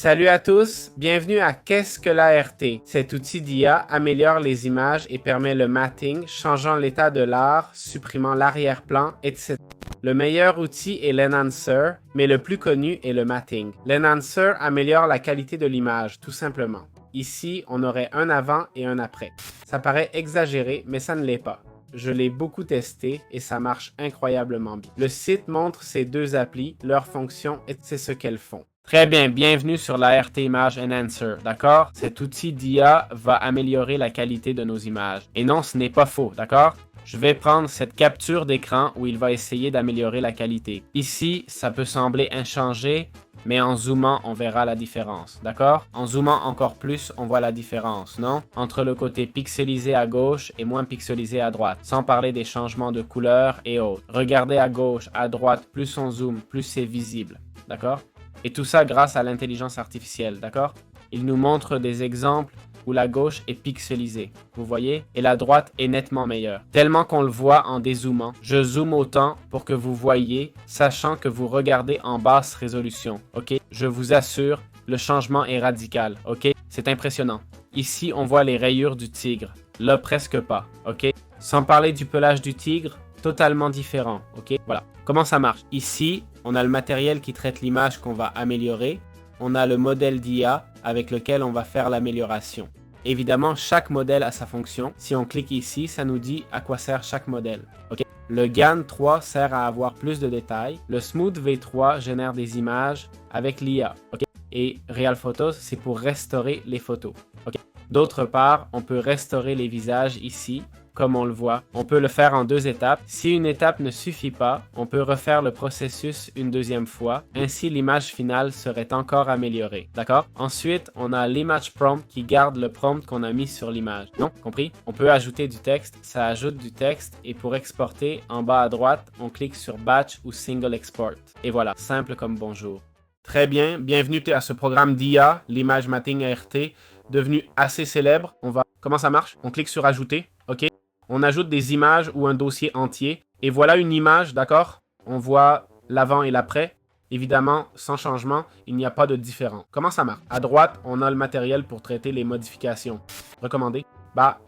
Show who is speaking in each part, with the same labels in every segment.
Speaker 1: Salut à tous, bienvenue à Qu'est-ce que l'ART? Cet outil d'IA améliore les images et permet le matting, changeant l'état de l'art, supprimant l'arrière-plan, etc. Le meilleur outil est l'Enhancer, mais le plus connu est le matting. L'Enhancer améliore la qualité de l'image, tout simplement. Ici, on aurait un avant et un après. Ça paraît exagéré, mais ça ne l'est pas. Je l'ai beaucoup testé et ça marche incroyablement bien. Le site montre ces deux applis, leurs fonctions et c'est ce qu'elles font. Très bien, bienvenue sur l'ART Image Enhancer, d'accord? Cet outil d'IA va améliorer la qualité de nos images. Et non, ce n'est pas faux, d'accord? Je vais prendre cette capture d'écran où il va essayer d'améliorer la qualité. Ici, ça peut sembler inchangé, mais en zoomant, on verra la différence, d'accord? En zoomant encore plus, on voit la différence, non? Entre le côté pixelisé à gauche et moins pixelisé à droite, sans parler des changements de couleur et autres. Regardez à gauche, à droite, plus on zoome, plus c'est visible, d'accord? Et tout ça grâce à l'intelligence artificielle, d'accord? Il nous montre des exemples où la gauche est pixelisée, vous voyez? Et la droite est nettement meilleure. Tellement qu'on le voit en dézoomant. Je zoome autant pour que vous voyez, sachant que vous regardez en basse résolution, ok? Je vous assure, le changement est radical, ok? C'est impressionnant. Ici, on voit les rayures du tigre. Là, presque pas, ok? Sans parler du pelage du tigre, totalement différent, ok? Voilà. Comment ça marche? Ici, on a le matériel qui traite l'image qu'on va améliorer. On a le modèle d'IA avec lequel on va faire l'amélioration. Évidemment, chaque modèle a sa fonction. Si on clique ici, ça nous dit à quoi sert chaque modèle. Okay? Le GAN 3 sert à avoir plus de détails. Le Smooth V3 génère des images avec l'IA. Okay? Et Real Photos, c'est pour restaurer les photos. Okay? D'autre part, on peut restaurer les visages ici. Comme on le voit, on peut le faire en deux étapes. Si une étape ne suffit pas, on peut refaire le processus une deuxième fois. Ainsi, l'image finale serait encore améliorée. D'accord? Ensuite, on a l'image prompt qui garde le prompt qu'on a mis sur l'image. Non? Compris? On peut ajouter du texte. Ça ajoute du texte et pour exporter, en bas à droite, on clique sur Batch ou Single Export. Et voilà, simple comme bonjour. Très bien, bienvenue à ce programme d'IA, l'image matting ART, devenu assez célèbre. Comment ça marche? On clique sur Ajouter. OK? On ajoute des images ou un dossier entier. Et voilà une image, d'accord? On voit l'avant et l'après. Évidemment, sans changement, il n'y a pas de différent. Comment ça marche? À droite, on a le matériel pour traiter les modifications. Recommandé?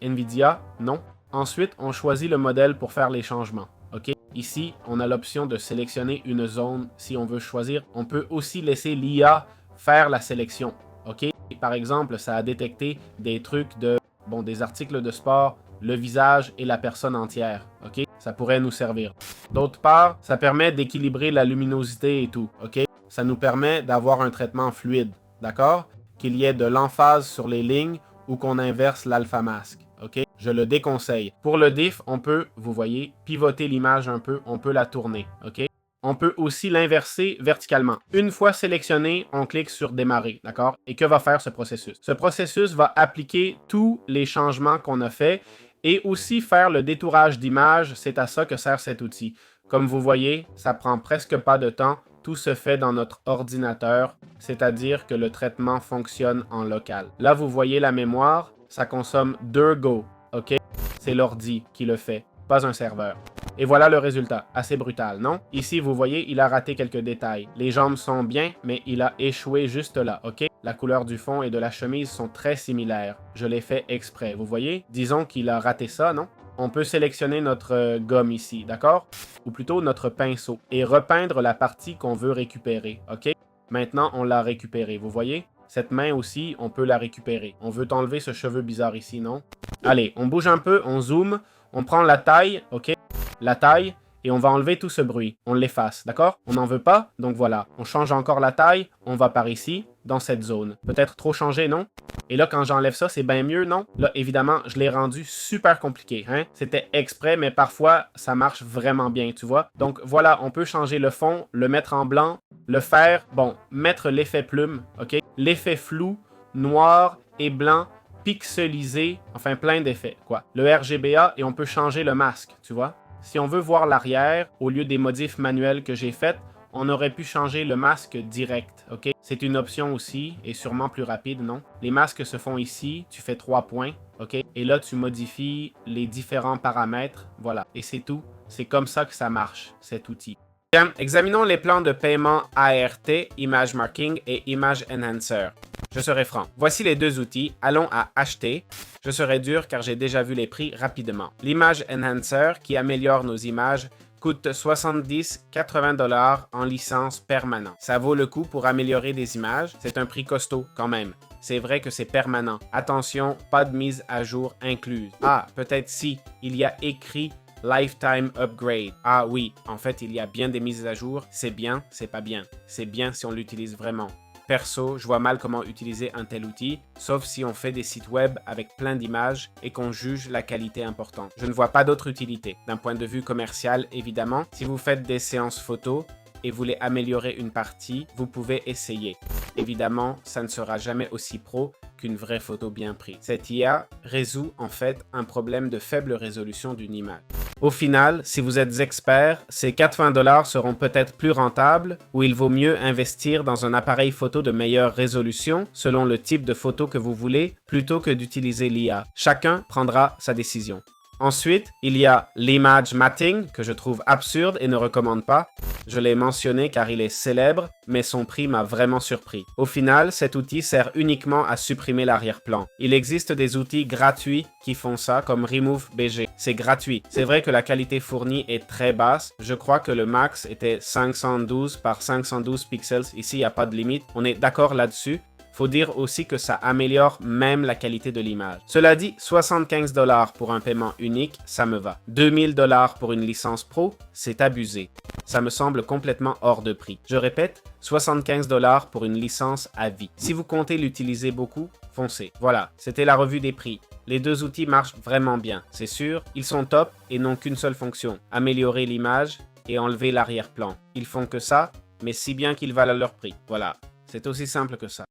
Speaker 1: NVIDIA, non. Ensuite, on choisit le modèle pour faire les changements. OK? Ici, on a l'option de sélectionner une zone si on veut choisir. On peut aussi laisser l'IA faire la sélection. OK? Par exemple, ça a détecté des trucs des articles de sport, le visage et la personne entière, ok? Ça pourrait nous servir. D'autre part, ça permet d'équilibrer la luminosité et tout, ok? Ça nous permet d'avoir un traitement fluide, d'accord? Qu'il y ait de l'emphase sur les lignes ou qu'on inverse l'alpha mask, ok? Je le déconseille. Pour le diff, on peut, vous voyez, pivoter l'image un peu, on peut la tourner, ok? On peut aussi l'inverser verticalement. Une fois sélectionné, on clique sur Démarrer, d'accord? Et que va faire ce processus? Ce processus va appliquer tous les changements qu'on a faits et aussi faire le détourage d'image. C'est à ça que sert cet outil. Comme vous voyez, ça prend presque pas de temps. Tout se fait dans notre ordinateur, c'est-à-dire que le traitement fonctionne en local. Là, vous voyez la mémoire, ça consomme 2 Go, ok? C'est l'ordi qui le fait, pas un serveur. Et voilà le résultat, assez brutal, non? Ici, vous voyez, il a raté quelques détails. Les jambes sont bien, mais il a échoué juste là, ok? La couleur du fond et de la chemise sont très similaires. Je l'ai fait exprès, vous voyez? Disons qu'il a raté ça, non? On peut sélectionner notre gomme ici, d'accord? Ou plutôt notre pinceau, et repeindre la partie qu'on veut récupérer, ok? Maintenant, on l'a récupéré, vous voyez? Cette main aussi, on peut la récupérer. On veut enlever ce cheveu bizarre ici, non? Allez, on bouge un peu, on zoome, on prend la taille, ok? La taille, et on va enlever tout ce bruit. On l'efface, d'accord? On n'en veut pas, donc voilà. On change encore la taille, on va par ici, dans cette zone. Peut-être trop changé, non? Et là, quand j'enlève ça, c'est bien mieux, non? Là, évidemment, je l'ai rendu super compliqué, hein? C'était exprès, mais parfois, ça marche vraiment bien, tu vois? Donc voilà, on peut changer le fond, le mettre en blanc, le faire, mettre l'effet plume, ok? L'effet flou, noir et blanc, pixelisé, enfin plein d'effets, quoi. Le RGBA, et on peut changer le masque, tu vois? Si on veut voir l'arrière, au lieu des modifs manuels que j'ai faits, on aurait pu changer le masque direct, ok? C'est une option aussi, et sûrement plus rapide, non? Les masques se font ici, tu fais 3 points, ok? Et là, tu modifies les différents paramètres, voilà. Et c'est tout. C'est comme ça que ça marche, cet outil. Bien, examinons les plans de paiement ART, Image Marking et Image Enhancer. Je serai franc. Voici les deux outils. Allons à Acheter. Je serai dur car j'ai déjà vu les prix rapidement. L'Image Enhancer, qui améliore nos images, coûte 70-80 $ en licence permanent. Ça vaut le coup pour améliorer des images. C'est un prix costaud quand même. C'est vrai que c'est permanent. Attention, pas de mise à jour incluse. Ah, peut-être si, il y a écrit Lifetime Upgrade. Ah oui, en fait, il y a bien des mises à jour. C'est bien, c'est pas bien. C'est bien si on l'utilise vraiment. Perso, je vois mal comment utiliser un tel outil, sauf si on fait des sites web avec plein d'images et qu'on juge la qualité importante. Je ne vois pas d'autre utilité. D'un point de vue commercial, évidemment, si vous faites des séances photos et voulez améliorer une partie, vous pouvez essayer. Évidemment, ça ne sera jamais aussi pro qu'une vraie photo bien prise. Cette IA résout en fait un problème de faible résolution d'une image. Au final, si vous êtes expert, ces 80 $ seront peut-être plus rentables ou il vaut mieux investir dans un appareil photo de meilleure résolution selon le type de photo que vous voulez plutôt que d'utiliser l'IA. Chacun prendra sa décision. Ensuite, il y a l'image matting que je trouve absurde et ne recommande pas. Je l'ai mentionné car il est célèbre, mais son prix m'a vraiment surpris. Au final, cet outil sert uniquement à supprimer l'arrière-plan. Il existe des outils gratuits qui font ça, comme Remove BG. C'est gratuit. C'est vrai que la qualité fournie est très basse. Je crois que le max était 512 par 512 pixels. Ici, il n'y a pas de limite. On est d'accord là-dessus. Faut dire aussi que ça améliore même la qualité de l'image. Cela dit, 75 $ pour un paiement unique, ça me va. 2000 $ pour une licence pro, c'est abusé. Ça me semble complètement hors de prix. Je répète, 75 $ pour une licence à vie. Si vous comptez l'utiliser beaucoup, foncez. Voilà, c'était la revue des prix. Les deux outils marchent vraiment bien, c'est sûr. Ils sont top et n'ont qu'une seule fonction, améliorer l'image et enlever l'arrière-plan. Ils font que ça, mais si bien qu'ils valent leur prix. Voilà, c'est aussi simple que ça.